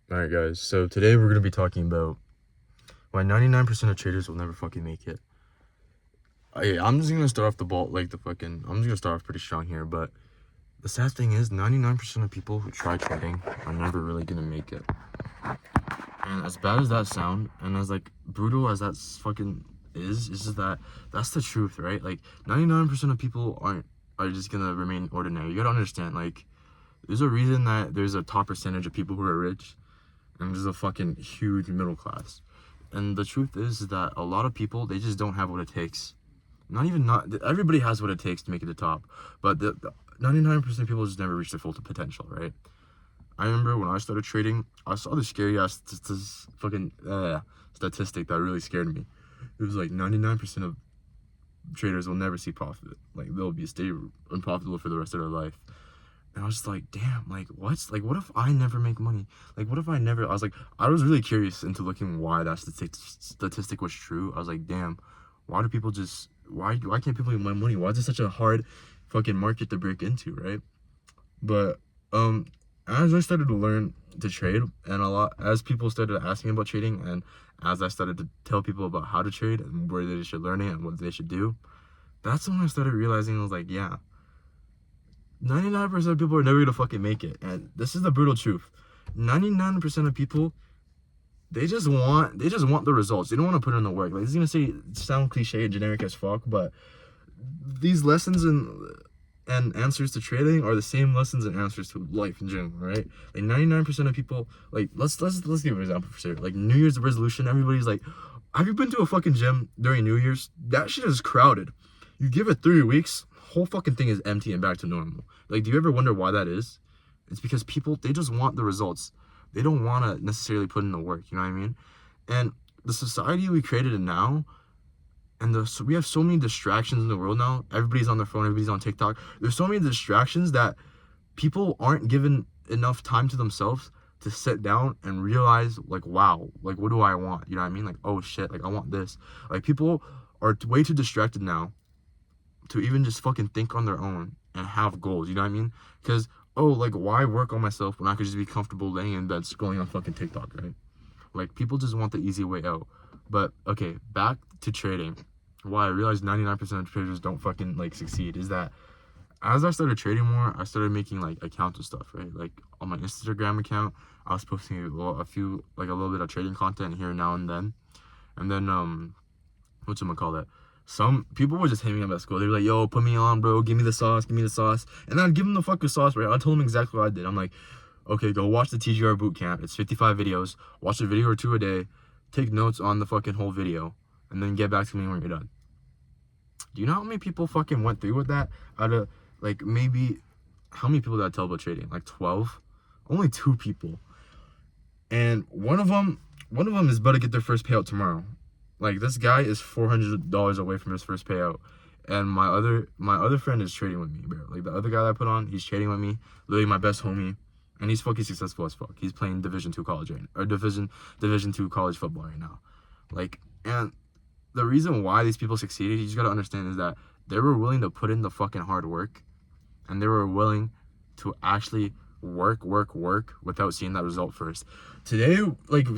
Alright guys, so today we're going to be talking about why 99% of traders will never fucking make it. I'm just going to start off I'm just going to start off pretty strong here, but the sad thing is 99% of people who try trading are never really going to make it. And as bad as that sound, and as brutal as that fucking is just that's the truth, right? 99% of people are just going to remain ordinary. You got to understand, there's a reason that there's a top percentage of people who are rich and there's a fucking huge middle class. And the truth is that a lot of people, they just don't have what it takes. Not everybody has what it takes to make it to the top, but the 99% of people just never reach their full potential, right? I remember when I started trading, I saw this scary ass statistic that really scared me. It was 99% of traders will never see profit. They'll stay unprofitable for the rest of their life. And I was just damn, what if I never make money? What if I was really curious into looking why that statistic was true. I was damn, why can't people make money? Why is it such a hard fucking market to break into, right? But, as I started to learn to trade, and as people started asking about trading, and as I started to tell people about how to trade and where they should learn it and what they should do, that's when I started realizing, I was yeah, 99% of people are never gonna fucking make it. And this is the brutal truth. 99% of people, they just want the results. They don't want to put in the work. This is gonna sound cliche and generic as fuck, but these lessons and answers to trading are the same lessons and answers to life in general, right? 99% of people, let's give an example for sure. New Year's resolution, everybody's have you been to a fucking gym during New Year's? That shit is crowded. You give it 3 weeks, whole fucking thing is empty and back to normal. Do you ever wonder why that is? It's because people, they just want the results. They don't want to necessarily put in the work, you know what I mean? And the society we created now, and we have so many distractions in the world now. Everybody's on their phone, everybody's on TikTok. There's so many distractions that people aren't given enough time to themselves to sit down and realize, wow, what do I want? You know what I mean? Oh shit, I want this. People are way too distracted now to even just fucking think on their own and have goals, you know what I mean? Because, why work on myself when I could just be comfortable laying in bed scrolling on fucking TikTok, right? People just want the easy way out. But, okay, back to trading. Why I realized 99% of traders don't fucking, succeed is that as I started trading more, I started making, accounts and stuff, right? On my Instagram account, I was posting a little bit of trading content here now and then. And then, whatchamacallit? Some people would just hit me up at school. They were yo, put me on, bro. Give me the sauce. And I'd give them the fucking sauce, right? I told them exactly what I did. I'm okay, go watch the TGR boot camp. It's 55 videos. Watch a video or two a day. Take notes on the fucking whole video. And then get back to me when you're done. Do you know how many people fucking went through with that? Out of, maybe, how many people did I tell about trading? 12? Only 2 people. And one of them is about to get their first payout tomorrow. This guy is $400 away from his first payout, and my other friend is trading with me, bro. The other guy that I put on, he's trading with me, literally my best homie, and he's fucking successful as fuck. He's playing Division 2 college right now, or Division 2 college football right now. And the reason why these people succeeded, you just gotta understand, is that they were willing to put in the fucking hard work, and they were willing to actually work without seeing that result first. Today,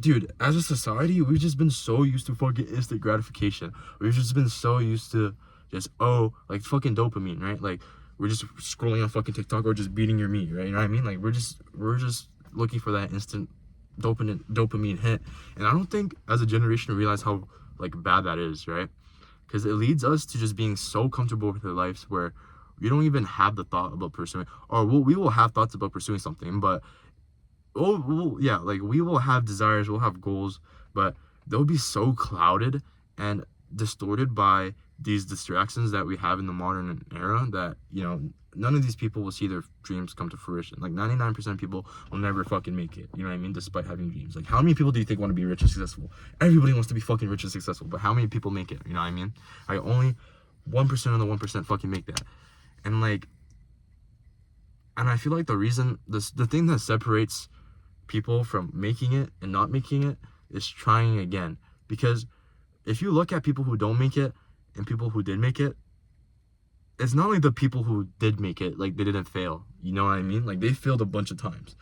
dude, as a society, we've just been so used to fucking instant gratification. We've just been so used to just fucking dopamine, right? We're just scrolling on fucking TikTok or just beating your meat, right? You know what I mean? We're just looking for that instant dopamine hit. And I don't think as a generation we realize how bad that is, right? Because it leads us to just being so comfortable with our lives where we don't even have the thought about pursuing, or we will have thoughts about pursuing something, but we will have desires, we'll have goals, but they'll be so clouded and distorted by these distractions that we have in the modern era that, none of these people will see their dreams come to fruition. 99% of people will never fucking make it, you know what I mean, despite having dreams. How many people do you think want to be rich and successful? Everybody wants to be fucking rich and successful, but how many people make it, you know what I mean? Only 1% of the 1% fucking make that. And I feel the thing that separates people from making it and not making it is trying again. Because if you look at people who don't make it and people who did make it, it's not the people who did make it, they didn't fail. You know what I mean? They failed a bunch of times.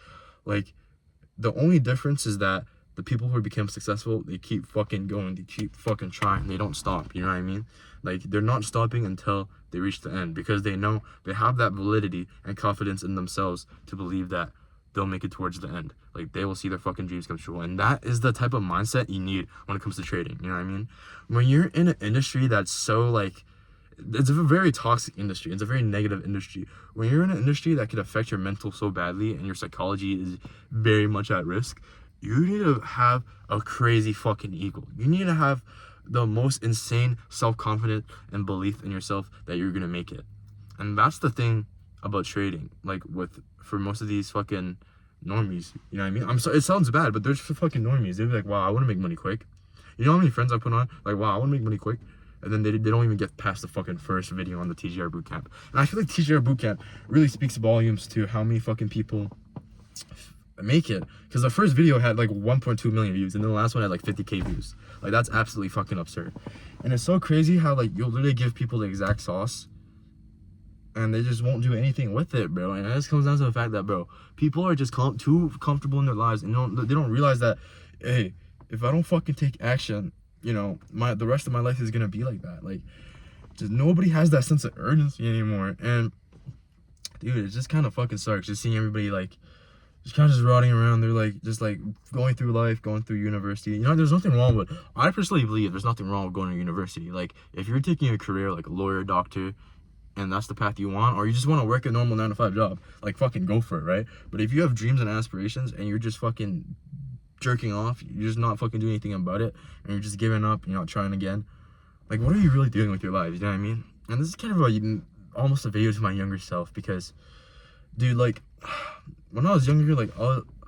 The only difference is that the people who become successful, they keep fucking going, they keep fucking trying, they don't stop, you know what I mean? Like, they're not stopping until they reach the end, because they know they have that validity and confidence in themselves to believe that they'll make it towards the end. Like, they will see their fucking dreams come true. And that is the type of mindset you need when it comes to trading, you know what I mean? When you're in an industry that's so, like, it's a very toxic industry. It's a very negative industry. When you're in an industry that could affect your mental so badly and your psychology is very much at risk, you need to have a crazy fucking ego. You need to have the most insane self-confidence and belief in yourself that you're gonna make it. And that's the thing about trading. Like, for most of these fucking normies, you know what I mean? I'm sorry, it sounds bad, but they're just fucking normies. They're like, wow, I want to make money quick. You know how many friends I put on? Like, wow, I want to make money quick. And then they don't even get past the fucking first video on the TGR bootcamp. And I feel like TGR bootcamp really speaks volumes to how many fucking people make it. Because the first video had like 1.2 million views, and then the last one had like 50k views. Like, that's absolutely fucking absurd. And it's so crazy how, like, you'll literally give people the exact sauce, and they just won't do anything with it, bro. And it just comes down to the fact that, bro, people are just too comfortable in their lives, and they don't realize that, hey, if I don't fucking take action, you know, the rest of my life is gonna be like that. Like, just nobody has that sense of urgency anymore. And dude, it just kind of fucking sucks just seeing everybody like just kind of just rotting around. They're like just like going through life, going through university. You know, there's nothing wrong with. I personally believe there's nothing wrong with going to university. Like, if you're taking a career like a lawyer, doctor, and that's the path you want, or you just want to work a normal 9-to-5 job, like, fucking go for it, right? But if you have dreams and aspirations and you're just fucking jerking off, you're just not fucking doing anything about it, and you're just giving up, you're not trying again, like, what are you really doing with your life? You know what I mean? And this is kind of almost a video to my younger self, because, dude, like, when I was younger, like,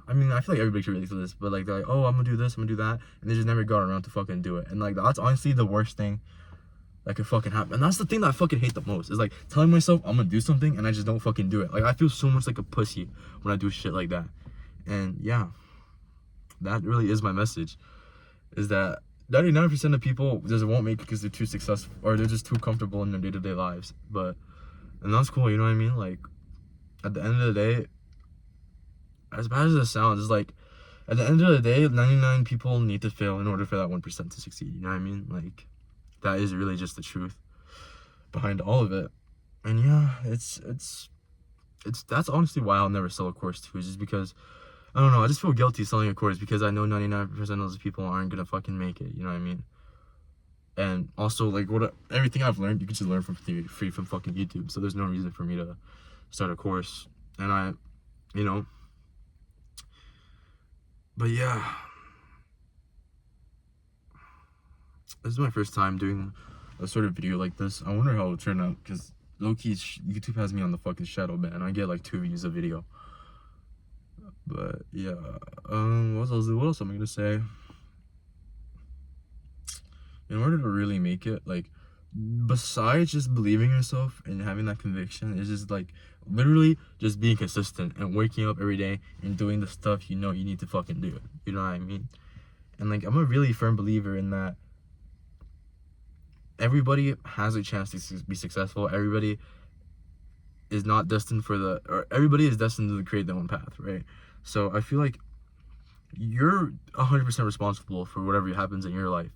I mean, I feel like everybody should relate to this, but like, they're like, oh, I'm gonna do this, I'm gonna do that, and they just never got around to fucking do it. And like, that's honestly the worst thing that could fucking happen. And that's the thing that I fucking hate the most, is like telling myself I'm gonna do something and I just don't fucking do it. Like, I feel so much like a pussy when I do shit like that. And yeah, that really is my message, is that 99% of people just won't make it because they're too successful, or they're just too comfortable in their day-to-day lives. And that's cool, you know what I mean? Like, at the end of the day, as bad as it sounds, it's like, at the end of the day, 99 people need to fail in order for that 1% to succeed, you know what I mean? Like, that is really just the truth behind all of it. And yeah, it's that's honestly why I'll never sell a course too, just because, I don't know, I just feel guilty selling a course because I know 99% of those people aren't gonna fucking make it, you know what I mean? And also, like, everything I've learned, you can just learn from free from fucking YouTube, so there's no reason for me to start a course. And you know, but yeah, this is my first time doing a sort of video like this. I wonder how it'll turn out, because low-key, YouTube has me on the fucking shadow ban. I get like 2 views a video. But yeah, what else am I gonna say? In order to really make it, like, besides just believing in yourself and having that conviction, it's just like literally just being consistent and waking up every day and doing the stuff you know you need to fucking do. You know what I mean? And like, I'm a really firm believer in that everybody has a chance to be successful. Everybody is not destined or everybody is destined to create their own path, right? So I feel like you're 100% responsible for whatever happens in your life.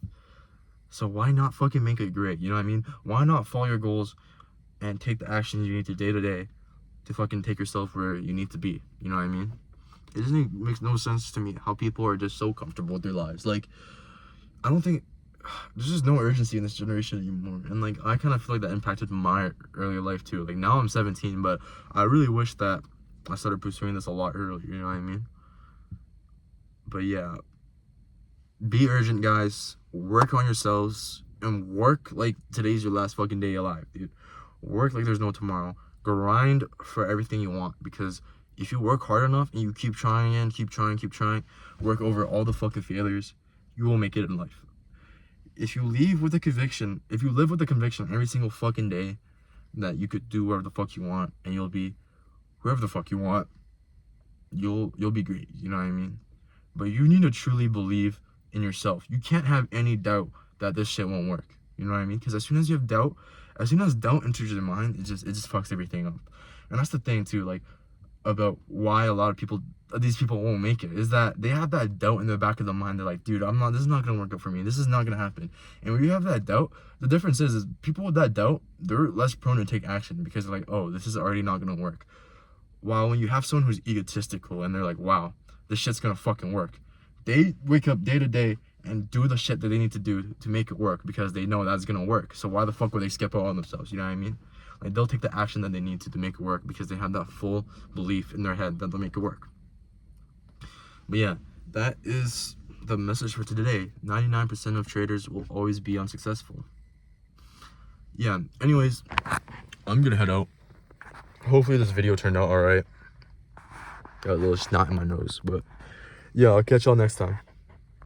So why not fucking make it great? You know what I mean? Why not follow your goals and take the actions you need to day to day to fucking take yourself where you need to be? You know what I mean? It makes no sense to me how people are just so comfortable with their lives. Like, I don't think there's just no urgency in this generation anymore. And like, I kind of feel like that impacted my earlier life too. Like, now I'm 17, but I really wish that I started pursuing this a lot earlier. You know what I mean? But yeah, be urgent, guys. Work on yourselves, and work like today's your last fucking day alive, dude. Work like there's no tomorrow. Grind for everything you want, because if you work hard enough and you keep trying and keep trying, work over all the fucking failures, you will make it in life. If you live with the conviction every single fucking day that you could do whatever the fuck you want, and you'll be whoever the fuck you want, you'll be great, you know what I mean? But you need to truly believe in yourself. You can't have any doubt that this shit won't work, you know what I mean? Because as soon as doubt enters your mind, it just fucks everything up. And that's the thing too, like, about why a lot of these people won't make it, is that they have that doubt in the back of the mind. They're like, dude, this is not gonna work out for me. This is not gonna happen. And when you have that doubt, the difference is people with that doubt, they're less prone to take action because they're like, oh, this is already not gonna work. While when you have someone who's egotistical and they're like, wow, this shit's gonna fucking work, they wake up day to day and do the shit that they need to do to make it work because they know that's gonna work. So why the fuck would they skip out on themselves? You know what I mean? Like, they'll take the action that they need to make it work because they have that full belief in their head that they'll make it work. But yeah, that is the message for today. 99% of traders will always be unsuccessful. Yeah, anyways, I'm gonna head out. Hopefully this video turned out alright. Got a little snot in my nose, but yeah, I'll catch y'all next time.